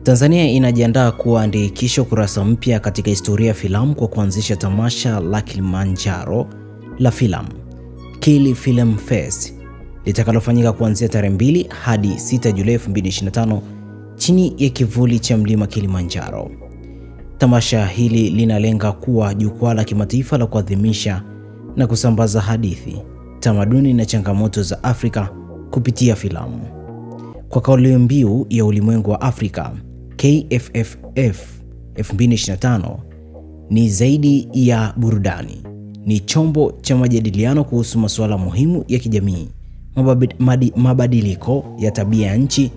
Tanzania inajiandaa kuandikisha ukurasa mpya katika historia ya filamu kwa kuanzisha tamasha la Kilimanjaro la filamu, Kili Film Fest, litakalofanyika kuanzia tarehe 2 hadi 6 Julai 2025 chini ya kivuli cha mlima Kilimanjaro. Tamasha hili linalenga kuwa jukwaa la kimataifa la kuadhimisha na kusambaza hadithi, tamaduni na changamoto za Afrika kupitia filamu. Kwa kauli mbiu ya ulimwengu wa Afrika, KFFF 2025 ni zaidi ya burudani, ni chombo cha majadiliano kuhusu masuala muhimu ya kijamii, mabadiliko ya tabia ya nchi,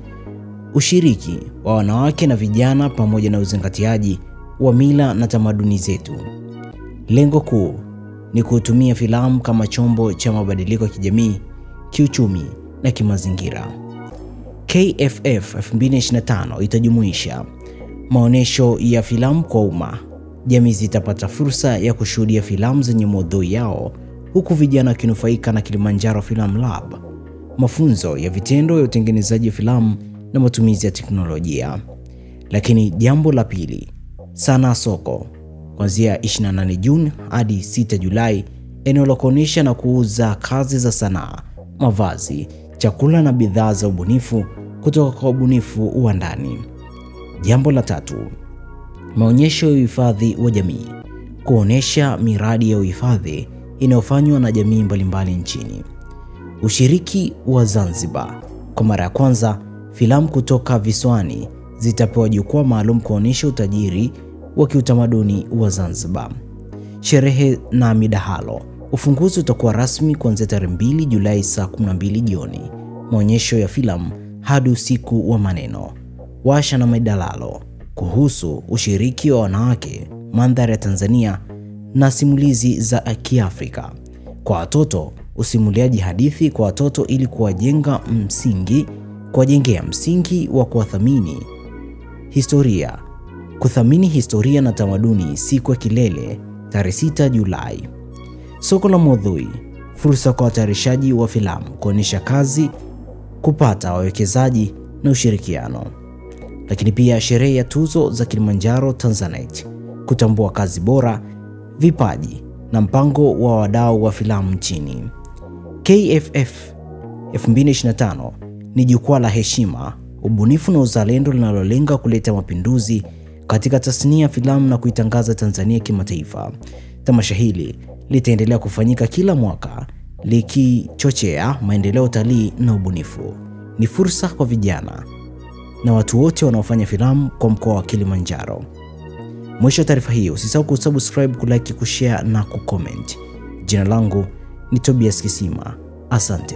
ushiriki wa wanawake na vijana pamoja na uzingatiaji wa mila na tamaduni zetu. Lengo kuu ni kutumia filamu kama chombo cha mabadiliko ya kijamii, kiuchumi na kimazingira. KFF 2025 itajumuisha maonesho ya filamu kwa umma. Jamii zitapata fursa ya kushuhudia filamu zenye maudhui yao, huku vijana wakinufaika na Kilimanjaro Film Lab, mafunzo ya vitendo ya utengenezaji wa filamu na matumizi ya teknolojia. Lakini jambo la pili, sanaa soko, kuanzia 28 Juni hadi 6 Julai, eneo la kuonyesha na kuuza kazi za sanaa, mavazi, chakula na bidhaa za ubunifu kutoka kwa ubunifu wa ndani. Jambo la tatu, maonyesho ya uhifadhi wa jamii, kuonesha miradi ya uhifadhi inayofanywa na jamii mbalimbali nchini. Ushiriki wa Zanzibar, kwa mara ya kwanza filamu kutoka visiwani zitapewa jukwaa maalum kuonesha utajiri wa kiutamaduni wa Zanzibar. Sherehe na midahalo, ufunguzi utakuwa rasmi kuanzia tarehe 2 Julai saa 12 jioni. Maonyesho ya filamu hadi usiku wa maneno, washa na midalalo kuhusu ushiriki wa wanawake, mandhari ya Tanzania na simulizi za Kiafrika. Kwa watoto, usimuliaji hadithi kwa watoto ili kuwajengea msingi wa kuthamini historia na tamaduni. Siku ya kilele tarehe 6 Julai. Soko la maudhui, fursa kwa watayarishaji wa filamu kuonyesha kazi, kupata wawekezaji na ushirikiano. Lakini pia sherehe ya tuzo za Kilimanjaro Tanzanite, kutambua kazi bora, vipaji na mpango wa wadau wa filamu nchini. KFF 2025 ni jukwaa la heshima, ubunifu na uzalendo linalolenga kuleta mapinduzi katika tasnia ya filamu na kuitangaza Tanzania kimataifa. Tamasha hili litaendelea kufanyika kila mwaka, likichochea maendeleo, utalii na ubunifu. Ni fursa kwa vijana na watu wote wanaofanya filamu kwa mkoa wa Kilimanjaro. Mwisho wa taarifa hii, usisahau kusubscribe, kulike, kushare na kucomment. Jina langu ni Tobias Kisima. Asante.